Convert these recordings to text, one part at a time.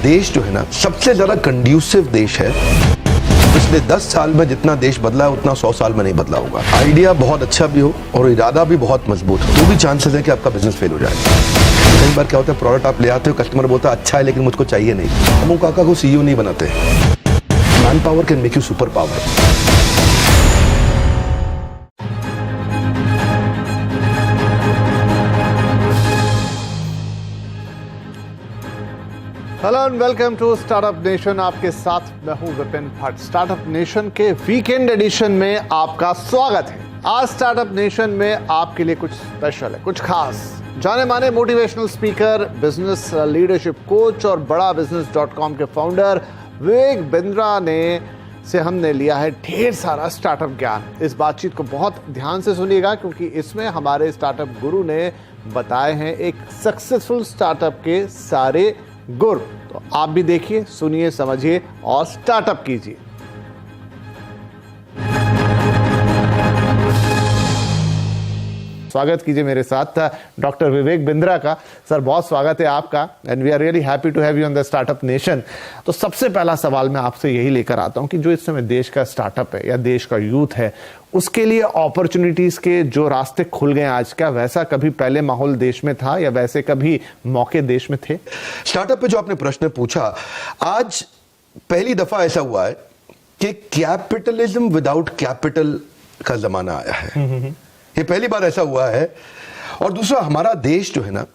देश जो है ना सबसे ज्यादा कंड्यूसिव देश है। पिछले 10 साल में जितना देश बदला है उतना 100 साल में नहीं बदला होगा। आइडिया बहुत अच्छा भी हो और इरादा भी बहुत मजबूत हो तो भी चांसेस है कि आपका बिजनेस फेल हो जाए। कई बार क्या होता है, प्रोडक्ट आप ले आते हो, कस्टमर बोलता है अच्छा है लेकिन मुझको चाहिए नहीं। हम काका को सीईओ नहीं बनाते। Man power can make you super power. Hello and welcome to startup nation. आपके साथ मैं हूं विपिन भट्ट। स्टार्टअप नेशन के वीकेंड एडिशन में आपका स्वागत है। आज स्टार्टअप नेशन में आपके लिए कुछ स्पेशल है, कुछ खास। जाने माने motivational speaker, business leadership coach और बड़ा बिजनेस.com के फाउंडर विवेक बिंद्रा ने से हमने लिया है ढेर सारा स्टार्टअप ज्ञान। इस बातचीत को बहुत ध्यान से सुनिएगा क्योंकि इसमें हमारे स्टार्टअप गुरु ने बताए हैं एक सक्सेसफुल स्टार्टअप के सारे गुर। तो आप भी देखिए, सुनिए, समझिए और स्टार्टअप कीजिए। स्वागत कीजिए मेरे साथ डॉक्टर विवेक बिंद्रा का। सर बहुत स्वागत है आपका and we are really happy to have you on the startup nation. तो सबसे पहला सवाल मैं आपसे यही लेकर आता हूं कि जो इस समय देश का स्टार्टअप है या देश का यूथ है, उसके लिए अपॉर्चुनिटीज के जो रास्ते खुल गए आज, क्या वैसा कभी पहले माहौल देश में था या वैसे कभी मौके देश में थे? स्टार्टअप पे जो आपने प्रश्न पूछा, आज पहली दफा ऐसा हुआ है कि कैपिटलिज्म विदाउट कैपिटल का जमाना आया है। ये पहली बार ऐसा हुआ है। और दूसरा, हमारा देश जो है ना,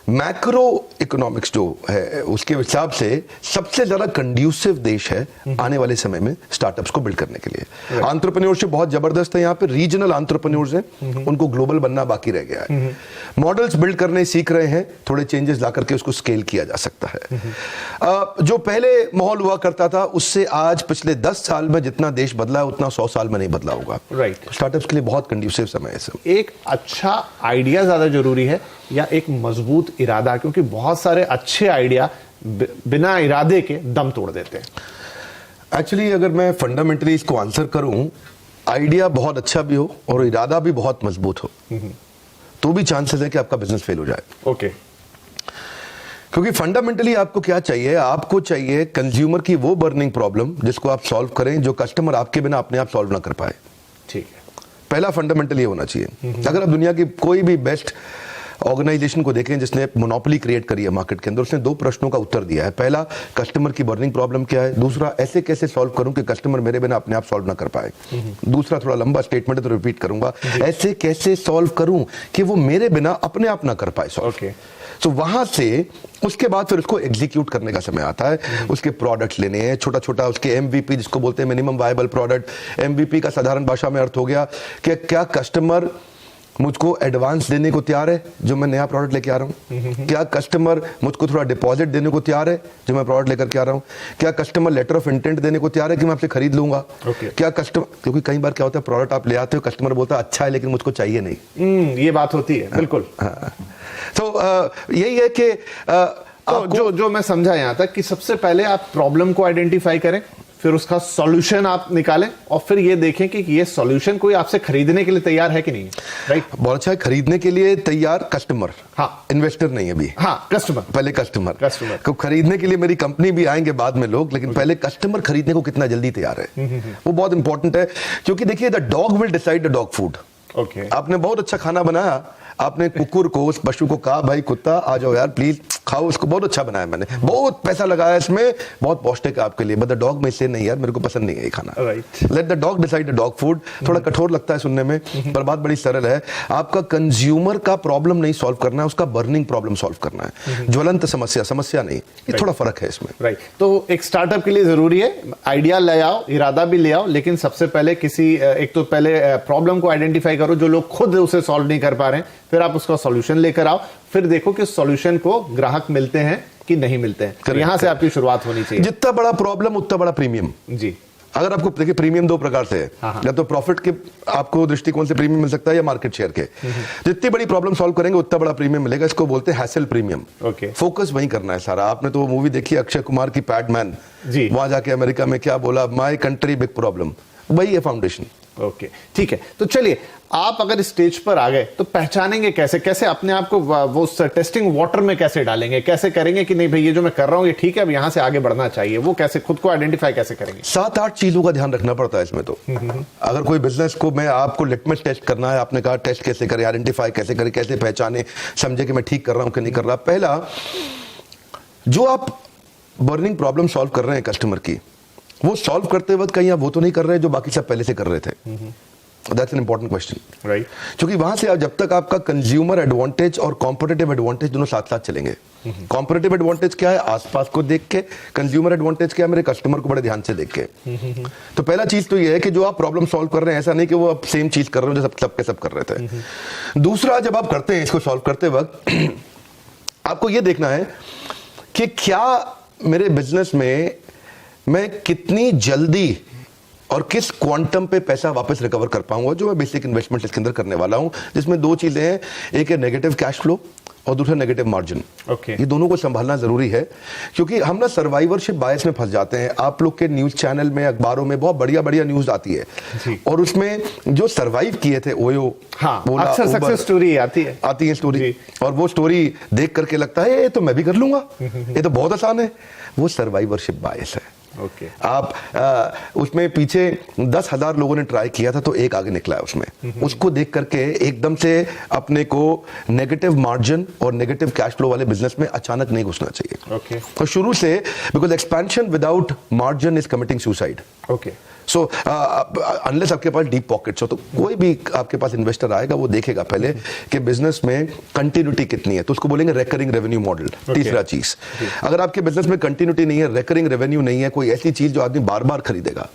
मैक्रो इकोनॉमिक्स जो है उसके हिसाब से सबसे ज्यादा कंड्यूसिव देश है आने वाले समय में स्टार्टअप्स को बिल्ड करने के लिए। एंटरप्रेन्योरशिप बहुत जबरदस्त है यहाँ पे। रीजनल एंटरप्रेन्योर्स हैं, उनको ग्लोबल बनना बाकी रह गया है। मॉडल्स बिल्ड करने सीख रहे हैं, थोड़े चेंजेस ला करके उसको स्केल किया जा सकता है। जो पहले माहौल हुआ करता था उससे आज पिछले 10 साल में जितना देश बदला है उतना 100 साल में नहीं बदला होगा। स्टार्टअप्स के लिए बहुत कंड्यूसिव समय है सब। एक अच्छा आइडिया ज्यादा जरूरी है या एक मजबूत इरादा? क्योंकि बहुत सारे अच्छे आइडिया बिना इरादे के दम तोड़ देते हैं। एक्चुअली अगर मैं फंडामेंटली इसको आंसर करूं, आइडिया बहुत अच्छा भी हो और इरादा भी बहुत मजबूत हो तो भी चांसेस है कि आपका बिजनेस फेल हो जाए। ओके। क्योंकि फंडामेंटली आपको क्या चाहिए? आपको चाहिए कंज्यूमर की वो बर्निंग प्रॉब्लम जिसको आप सॉल्व करें, जो कस्टमर आपके बिना अपने आप सॉल्व ना कर पाए। ठीक है। पहला फंडामेंटल ये होना चाहिए। अगर आप दुनिया की कोई भी बेस्ट ऑर्गेनाइजेशन को देखें जिसने मोनोपोली क्रिएट करी है मार्केट के अंदर, उसने 2 प्रश्नों का उत्तर दिया है। पहला, कस्टमर की बर्निंग प्रॉब्लम क्या है। दूसरा, ऐसे कैसे सॉल्व करूं कि कस्टमर मेरे बिना अपने आप सॉल्व ना कर पाए। दूसरा थोड़ा लंबा स्टेटमेंट है तो रिपीट करूंगा, ऐसे कैसे सॉल्व करूं कि वो मेरे बिना अपने आप ना कर पाए सॉल्व। तो वहां से उसके बाद फिर उसको एग्जीक्यूट करने का समय आता है। उसके प्रोडक्ट्स लेने हैं, छोटा छोटा उसके एमवीपी जिसको बोलते हैं मिनिमम वायबल प्रोडक्ट। एमवीपी का साधारण भाषा में अर्थ हो गया कि क्या कस्टमर मुझको एडवांस देने को तैयार है जो मैं नया प्रोडक्ट लेके आ रहा हूँ? क्या कस्टमर मुझको थोड़ा डिपॉजिट देने को तैयार है जो मैं प्रोडक्ट लेकर के आ रहा हूँ? क्या कस्टमर लेटर ऑफ इंटेंट देने को तैयार है कि मैं आपसे खरीद लूंगा? क्या कस्टमर, क्योंकि कई बार क्या होता है, प्रोडक्ट आप ले आते हो, कस्टमर बोलता है अच्छा है लेकिन मुझको चाहिए नहीं। ये बात होती है। बिल्कुल। तो यही है कि तो जो मैं समझा यहां तक कि सबसे पहले आप प्रॉब्लम को आइडेंटिफाई करें, फिर उसका सॉल्यूशन आप निकालें और फिर ये देखें कि ये सॉल्यूशन कोई आपसे खरीदने के लिए तैयार है कि नहीं। राइट। बहुत अच्छा है। खरीदने के लिए तैयार कस्टमर। हाँ। इन्वेस्टर नहीं है अभी। हाँ, कस्टमर। पहले कस्टमर को खरीदने के लिए मेरी कंपनी भी आएंगे बाद में लोग, लेकिन पहले कस्टमर खरीदने को कितना जल्दी तैयार है वो बहुत इंपॉर्टेंट है। क्योंकि देखिए, the dog will decide the dog food. आपने बहुत अच्छा खाना बनाया, आपने कुकुर को, उस पशु को कहा भाई कुत्ता आ जाओ यार प्लीज खाओ इसको, बहुत अच्छा बनाया मैंने, बहुत पैसा लगाया इसमें, बहुत पौष्टिक है आपके लिए, बट द डॉग में से नहीं यार मेरे को पसंद नहीं है ये खाना। Let the dog decide the dog food. थोड़ा कठोर लगता है सुनने में पर बात बड़ी सरल है। आपका कंज्यूमर का प्रॉब्लम नहीं सॉल्व करना है, उसका बर्निंग प्रॉब्लम सॉल्व करना है। ज्वलंत समस्या नहीं। ये थोड़ा फर्क है इसमें। राइट। तो एक स्टार्टअप के लिए जरूरी है आइडिया ले आओ, इरादा भी ले आओ, लेकिन सबसे पहले एक तो पहले प्रॉब्लम को आइडेंटिफाई करो जो लोग खुद उसे सॉल्व नहीं कर पा रहे हैं, फिर आप उसका सॉल्यूशन लेकर आओ, फिर देखो कि सॉल्यूशन को ग्राहक मिलते हैं कि नहीं मिलते हैं। तो यहां से आपकी शुरुआत होनी चाहिए। जितना बड़ा प्रॉब्लम उतना बड़ा प्रीमियम। जी। अगर आपको देखिए, प्रीमियम 2 प्रकार से है। या तो प्रॉफिट के आपको दृष्टिकोण से प्रीमियम मिल सकता है या मार्केट शेयर के। जितनी बड़ी प्रॉब्लम सॉल्व करेंगे उतना बड़ा प्रीमियम मिलेगा। इसको बोलते हैं हैसल प्रीमियम। फोकस वहीं करना है सारा। आपने तो वो मूवी देखी अक्षय कुमार की पैडमैन, वहां जाके अमेरिका में क्या बोला, माय कंट्री बिग प्रॉब्लम, वही है फाउंडेशन। ओके, ठीक है। तो चलिए, आप अगर स्टेज पर आ गए तो पहचानेंगे कैसे, कैसे अपने आप को वो टेस्टिंग वाटर में कैसे डालेंगे, कैसे करेंगे कि नहीं भाई ये जो मैं कर रहा हूं ये ठीक है, अब यहां से आगे बढ़ना चाहिए, वो कैसे खुद को आइडेंटिफाई कैसे करेंगे? 7-8 चीजों का ध्यान रखना पड़ता है इसमें। तो अगर कोई बिजनेस को मैं आपको लिटमस टेस्ट करना है, आपने कहा टेस्ट कैसे करें, आइडेंटिफाई कैसे करें, कैसे पहचाने, समझे कि मैं ठीक कर रहा हूं कि नहीं कर रहा। पहला, जो आप बर्निंग प्रॉब्लम सॉल्व कर रहे हैं कस्टमर की, वो सॉल्व करते वक्त कहीं आप वो तो नहीं कर रहे जो बाकी सब पहले से कर रहे थे। That's an important question, right? क्योंकि वहां से जब तक आपका कंज्यूमर एडवांटेज और कॉम्पिटिटिव एडवांटेज दोनों साथ साथ चलेंगे। कॉम्पिटिटिव एडवांटेज क्या है? आसपास को देख के। कंज्यूमर एडवांटेज क्या है? मेरे कस्टमर को बड़े ध्यान से देख के। तो पहला चीज तो ये है कि जो आप प्रॉब्लम सॉल्व कर रहे हैं, ऐसा नहीं कि वो आप सेम चीज कर रहे हो जो सब के सब कर रहे थे। दूसरा, जब आप करते हैं इसको सॉल्व करते वक्त आपको ये देखना है कि क्या मेरे बिजनेस में मैं कितनी जल्दी और किस क्वांटम पे पैसा वापस रिकवर कर पाऊंगा, जो मैं बेसिक इन्वेस्टमेंट इसके अंदर करने वाला हूं, जिसमें दो चीजें हैं, एक है नेगेटिव कैश फ्लो और दूसरा नेगेटिव मार्जिन। ये दोनों को संभालना जरूरी है, क्योंकि हम ना सर्वाइवरशिप बायस में फंस जाते हैं। आप लोग के न्यूज चैनल में, अखबारों में बहुत बढ़िया बढ़िया न्यूज आती है और उसमें जो सर्वाइव किए थे ओयो, अक्सर सक्सेस स्टोरी आती है स्टोरी, और वो स्टोरी देख करके लगता है ये तो मैं भी कर लूंगा, ये तो बहुत आसान है। वो सर्वाइवरशिप बायस है। आप उसमें पीछे 10,000 लोगों ने ट्राई किया था तो एक आगे निकला है उसमें। उसको देख करके एकदम से अपने को नेगेटिव मार्जिन और नेगेटिव कैश फ्लो वाले बिजनेस में अचानक नहीं घुसना चाहिए। तो शुरू से, because expansion without margin is committing suicide. So unless आपके पास डीप पॉकेट्स हो, तो कोई भी आपके पास इन्वेस्टर आएगा वो देखेगा पहले कि बिजनेस में कंटिन्यूटी कितनी है, तो उसको बोलेंगे रेकरिंग रेवेन्यू मॉडल। तीसरा चीज, अगर आपके बिजनेस में कंटिन्यूटी नहीं है, रेकरिंग रेवेन्यू नहीं है, कोई ऐसी चीज जो आदमी बार बार खरीदेगा।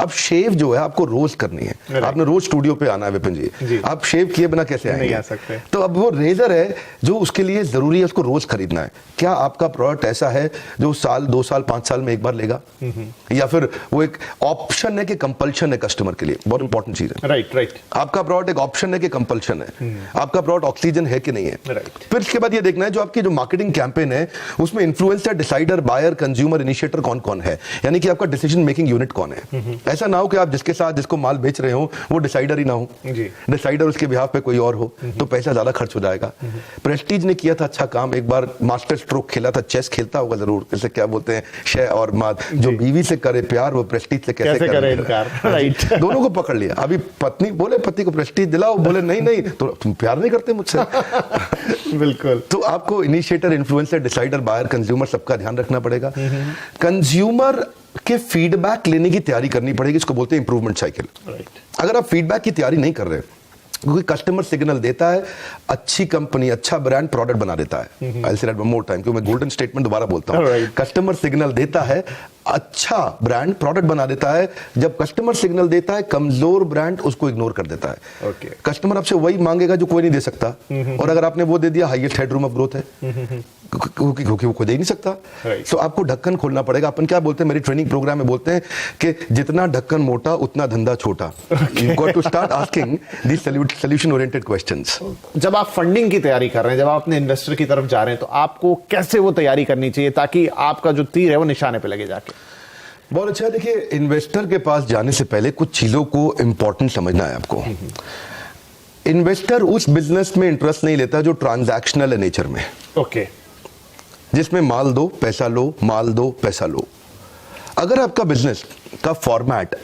अब शेव जो है आपको रोज करनी है, आपने रोज स्टूडियो पे आना है विपिन जी, आप शेव किए बिना कैसे आएंगे? नहीं आ सकते। तो अब वो रेजर है जो उसके लिए जरूरी है, उसको रोज खरीदना है। क्या आपका प्रोडक्ट ऐसा है जो साल, 2 साल, 5 साल में एक बार लेगा, या फिर वो एक ऑप्शन है कि कंपल्शन है कस्टमर के लिए? बहुत इंपॉर्टेंट चीज है। राइट। आपका प्रोडक्ट एक ऑप्शन है कि कंपल्शन है? आपका प्रोडक्ट ऑक्सीजन है कि नहीं है? फिर इसके बाद ये देखना है जो आपकी जो मार्केटिंग कैंपेन है उसमें influencer, decider, buyer, consumer, initiator कौन कौन है, यानी कि आपका डिसीजन मेकिंग यूनिट कौन है। ऐसा ना हो कि आप जिसके साथ जिसको माल बेच रहे हो वो डिसाइडर ही ना हो, डिसाइडर उसके बिहाफ पे कोई और हो, तो पैसा ज्यादा खर्च हो जाएगा। प्रेस्टीज ने किया था अच्छा काम, एक बार मास्टर स्ट्रोक खेला था, चेस खेलता होगा जरूर, जैसे क्या बोलते हैं शय और माद, जो बीवी से करे प्यार वो प्रेस्टीज से कैसे करे इनकार। राइट। दोनों को पकड़ लिया। अभी पत्नी बोले पति को प्रेस्टीज दिलाओ, बोले नहीं तो तुम प्यार नहीं करते मुझसे। बिल्कुल। तो आपको initiator, influencer, decider, buyer, consumer सबका ध्यान रखना पड़ेगा। कंज्यूमर के फीडबैक लेने की तैयारी करनी पड़ेगी, इसको बोलते हैं इंप्रूवमेंट साइकिल। अगर आप फीडबैक की तैयारी नहीं कर रहे, क्योंकि कस्टमर सिग्नल देता है, अच्छी कंपनी, अच्छा ब्रांड प्रोडक्ट बना देता है। आई say that one more time, क्योंकि मैं गोल्डन स्टेटमेंट दोबारा बोलता हूं। कस्टमर सिग्नल देता है, अच्छा ब्रांड प्रोडक्ट बना देता है। जब कस्टमर सिग्नल देता है, कमजोर ब्रांड उसको इग्नोर कर देता है। कस्टमर आपसे वही मांगेगा जो कोई नहीं दे सकता, और अगर आपने वो दे दिया, हाईएस्ट हेडरूम ऑफ ग्रोथ है, क्योंकि वो खुद दे ही नहीं सकता। तो आपको ढक्कन खोलना पड़ेगा। अपन क्या बोलते हैं, मेरी ट्रेनिंग प्रोग्राम में बोलते हैं कि जितना ढक्कन मोटा उतना धंधा छोटा। You got to start asking this solution oriented questions. जब आप फंडिंग की तैयारी कर रहे हैं, जब आप अपने इन्वेस्टर की तरफ जा रहे हैं, तो आपको कैसे वो तैयारी करनी चाहिए ताकि आपका जो तीर है वो निशाने पे लगे जाके? बहुत अच्छा। देखिए, इन्वेस्टर के पास जाने से पहले कुछ चीजों को इंपॉर्टेंट समझना है आपको। इन्वेस्टर उस बिजनेस में इंटरेस्ट नहीं लेता जो ट्रांजैक्शनल है नेचर में। जिसमें माल दो पैसा लो, माल दो पैसा लो। अगर आपका बिजनेस का फॉर्मेट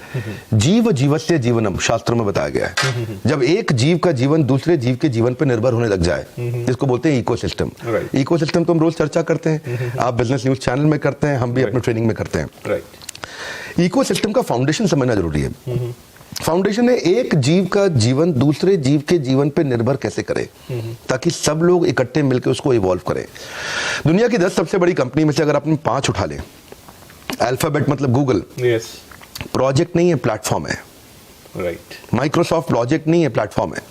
जीव जीवस्य जीवनम शास्त्रों में बताया गया है, जब एक जीव का जीवन दूसरे जीव के जीवन पर निर्भर होने लग जाए, जिसको बोलते हैं इकोसिस्टम। इकोसिस्टम तो हम रोज चर्चा करते हैं, आप बिजनेस न्यूज चैनल में करते हैं, हम भी अपने ट्रेनिंग में करते हैं। इकोसिस्टम का फाउंडेशन समझना जरूरी है। फाउंडेशन है एक जीव का जीवन दूसरे जीव के जीवन पे निर्भर कैसे करे, ताकि सब लोग इकट्ठे मिलकर उसको इवॉल्व करें। दुनिया की 10 सबसे बड़ी कंपनी में से अगर आपने 5 उठा लें, अल्फाबेट मतलब गूगल, प्रोजेक्ट नहीं है, प्लेटफॉर्म है। माइक्रोसॉफ्ट प्रोजेक्ट नहीं है, प्लेटफॉर्म है।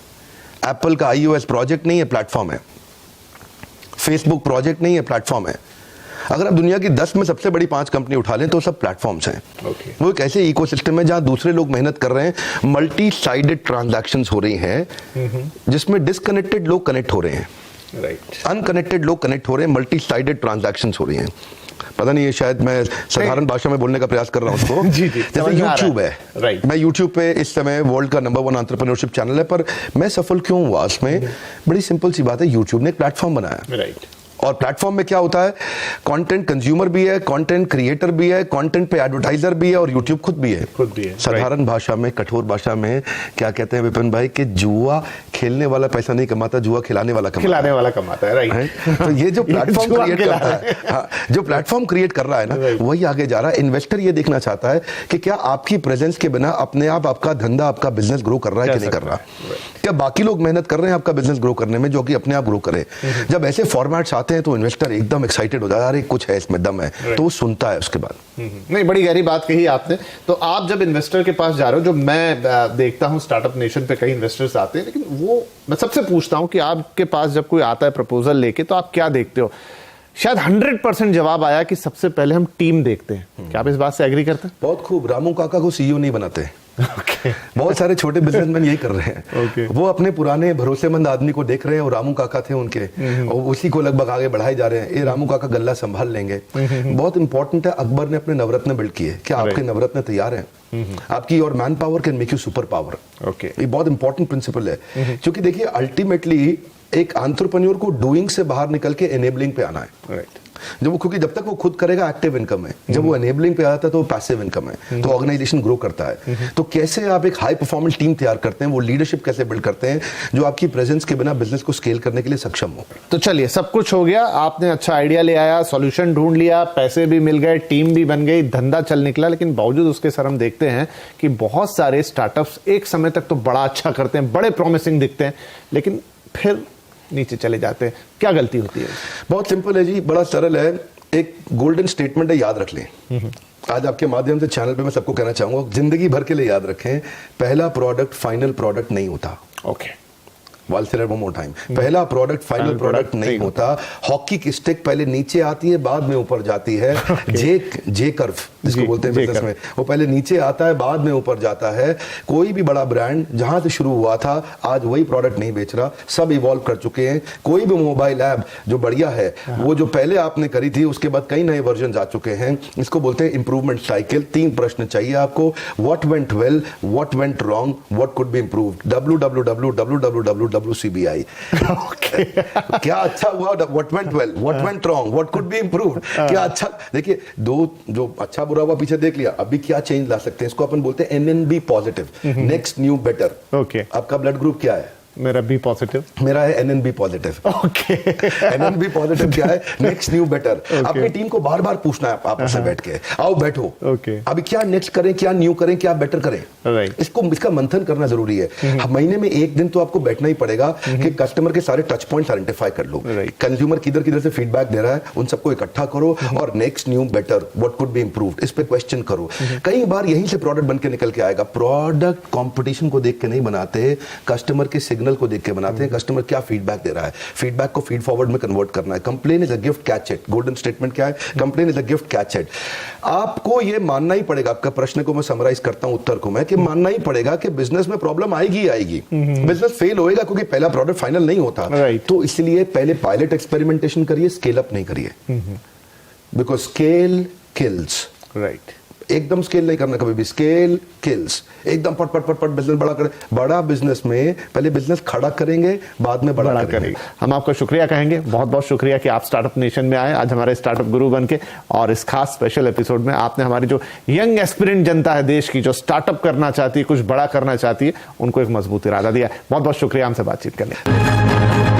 एप्पल का iOS प्रोजेक्ट नहीं है, प्लेटफॉर्म है। फेसबुक प्रोजेक्ट नहीं है, प्लेटफॉर्म है। अगर आप दुनिया की 10 में सबसे बड़ी 5 कंपनी उठा लें तो सब प्लेटफॉर्म्स हैं। वो एक ऐसे इकोसिस्टम है जहां दूसरे लोग मेहनत कर रहे हैं, मल्टी साइडेड ट्रांजैक्शंस हो रही हैं, जिसमें डिस्कनेक्टेड लोग कनेक्ट हो रहे हैं, अनकनेक्टेड लोग कनेक्ट हो रहे हैं, मल्टी साइडेड ट्रांजैक्शंस हो रही हैं। पता नहीं, ये शायद मैं साधारण भाषा में बोलने का प्रयास कर रहा हूँ उसको। जी, जैसे यूट्यूब है, राइट। मैं यूट्यूब पे इस समय वर्ल्ड का नंबर 1 एंटरप्रेन्योरशिप चैनल है, पर मैं सफल क्यों हुआ उसमें? बड़ी सिंपल सी बात है, यूट्यूब ने एक प्लेटफॉर्म बनाया, राइट। और प्लेटफॉर्म में क्या होता है, कंटेंट कंज्यूमर भी है, कंटेंट क्रिएटर भी है, कंटेंट पे एडवर्टाइजर भी है, और यूट्यूब खुद भी है। साधारण भाषा में, कठोर भाषा में क्या कहते हैं विपिन भाई, कि जुआ खेलने वाला पैसा नहीं कमाता, जुआ खिलाने वाला कमाता है, राइट। तो ये जो प्लेटफॉर्म क्रिएट करता है, हाँ, जो प्लेटफॉर्म क्रिएट कर रहा है ना, वही आगे जा रहा है। इन्वेस्टर ये देखना चाहता है कि क्या आपकी प्रेजेंस के बिना अपने आप आपका धंधा, आपका बिजनेस ग्रो कर रहा है कि नहीं कर रहा, क्या बाकी लोग मेहनत कर रहे हैं आपका बिजनेस ग्रो करने में, जो कि अपने आप ग्रो करे। जब ऐसे फॉर्मेट्स आते हैं तो इन्वेस्टर एकदम एक्साइटेड हो जाता है, अरे कुछ है इसमें, दम है, तो वो सुनता है उसके बाद। नहीं, बड़ी गहरी बात कही आपने। तो आप जब इन्वेस्टर के पास जा रहे हो, जो मैं देखता हूं स्टार्टअप नेशन पे कई इन्वेस्टर्स आते हैं, लेकिन वो मैं सबसे पूछता हूं कि आपके पास जब कोई आता है प्रपोजल लेके, तो आप क्या देखते हो? शायद 100% जवाब आया कि सबसे पहले हम टीम देखते हैं। क्या आप इस बात से एग्री करते हैं? बहुत खूब। रामू काका को सीईओ नहीं बनाते। बहुत सारे छोटे बिजनेसमैन यही कर रहे हैं। वो अपने पुराने भरोसेमंद आदमी को देख रहे हैं, और रामू काका थे उनके, और उसी को लगभग आगे बढ़ाए जा रहे हैं। ये रामू काका गल्ला संभाल लेंगे। बहुत इंपॉर्टेंट है, अकबर ने अपने नवरत्न बिल्ड किए, क्या आपके नवरत्न तैयार हैं? आपकी और man power can make you super power. ये बहुत इंपॉर्टेंट प्रिंसिपल है, क्योंकि देखिए अल्टीमेटली एक एंटरप्रेन्योर को डूइंग से बाहर निकल के एनेबलिंग पे आना है। क्योंकि जब तक वो खुद करेगा एक्टिव इनकम है, जब वो एनेबलिंग पे आता है तो पैसिव इनकम है, तो ऑर्गेनाइजेशन ग्रो करता है। तो कैसे आप एक हाई परफॉर्मेंस टीम तैयार करते हैं, वो लीडरशिप कैसे बिल्ड करते हैं जो आपकी प्रेजेंस के बिना बिजनेस को स्केल करने के लिए सक्षम हो। तो चलिए, सब कुछ हो गया, आपने अच्छा आइडिया ले आया, सॉल्यूशन ढूंढ लिया, पैसे भी मिल गए, टीम भी बन गई, धंधा चल निकला, लेकिन बावजूद उसके सर हम देखते हैं कि बहुत सारे स्टार्टअप्स एक समय तक तो बड़ा अच्छा करते हैं, बड़े प्रॉमिसिंग दिखते हैं, लेकिन फिर नीचे चले जाते हैं। क्या गलती होती है? बहुत सिंपल है जी, बड़ा सरल है। एक गोल्डन स्टेटमेंट है, याद रख लें। आज आपके माध्यम से चैनल पे मैं सबको कहना चाहूंगा, जिंदगी भर के लिए याद रखें, पहला प्रोडक्ट फाइनल प्रोडक्ट नहीं होता। Okay, I'll say that one more time. पहला प्रोडक्ट फाइनल प्रोडक्ट नहीं होता। हॉकी की स्टिक पहले नीचे आती है, बाद में ऊपर जाती है। जे कर्व जिसको बोलते हैं बिजनेस में, वो पहले नीचे आता है, बाद में ऊपर जाता है। कोई भी बड़ा ब्रांड जहां से शुरू हुआ था, आज वही प्रोडक्ट नहीं बेच रहा, सब इवॉल्व कर चुके हैं। कोई भी मोबाइल ऐप जो बढ़िया है, वो जो पहले आपने करी थी, उसके बाद कई नए वर्जन आ चुके हैं। इसको बोलते हैं इंप्रूवमेंट साइकिल। 3 प्रश्न चाहिए आपको, what went well, what went wrong, what could be improved. WCBI। क्या अच्छा हुआ, what went well, what went wrong, what could be improved. क्या अच्छा, देखिए दो जो अच्छा बुरा हुआ पीछे देख लिया, अभी क्या चेंज ला सकते हैं, इसको अपन बोलते हैं NNB positive, next new better. Okay, आपका ब्लड ग्रुप क्या है? मेरा बी पॉजिटिव। मेरा है NNB positive. Okay, NNB positive क्या है? Next new better. अपनी टीम को बार बार पूछना है आपस में बैठ के, आओ बैठो, अभी क्या नेक्स्ट करें, क्या न्यू करें, क्या बेटर करें। इसका मंथन करना जरूरी है। महीने में एक दिन तो आपको बैठना ही पड़ेगा कि कस्टमर के सारे टच पॉइंट्स आइडेंटिफाई कर लो। कंज्यूमर किधर से फीडबैक दे रहा है, उन सबको इकट्ठा करो, और next new better, what could be improved, इस पे क्वेश्चन करो। कई बार यहीं से प्रोडक्ट बन के निकल के आएगा। प्रोडक्ट कंपटीशन को देख के नहीं बनाते, कस्टमर के सिग्नल को देख के बनाते हैं। कस्टमर क्या फीडबैक दे रहा है, फीडबैक को फीड फॉरवर्ड में कन्वर्ट करना है। Complain is a gift, catch it. Golden statement क्या है? Complain is a gift, catch it. आपको ये मानना ही पड़ेगा, आपका प्रश्न को मैं समराइज करता हूं उत्तर को मैं, कि मानना ही पड़ेगा कि बिजनेस में प्रॉब्लम आएगी आएगी। बिजनेस फेल होएगा क्योंकि पहला प्रोडक्ट फाइनल नहीं होता। तो इसलिए पहले पायलट एक्सपेरिमेंटेशन करिए, स्केल अप नहीं करिए, बिकॉज स्केल किल्स। राइट, एकदम स्केल नहीं करना, कभी भी स्केल किल्स। एकदम पट पट पट पट बिजनेस बड़ा करें। बड़ा बिजनेस में पहले बिजनेस खड़ा करेंगे, बाद में बड़ा करेंगे। हम आपका शुक्रिया कहेंगे, बहुत बहुत शुक्रिया कि आप स्टार्टअप नेशन में आए, आज हमारे स्टार्टअप गुरु बन के, और इस खास स्पेशल एपिसोड में आपने हमारी जो यंग एस्पिरेंट जनता है देश की, जो स्टार्टअप करना चाहती है, कुछ बड़ा करना चाहती है, उनको एक मजबूत इरादा दिया। बहुत बहुत शुक्रिया हमसे बातचीत करने।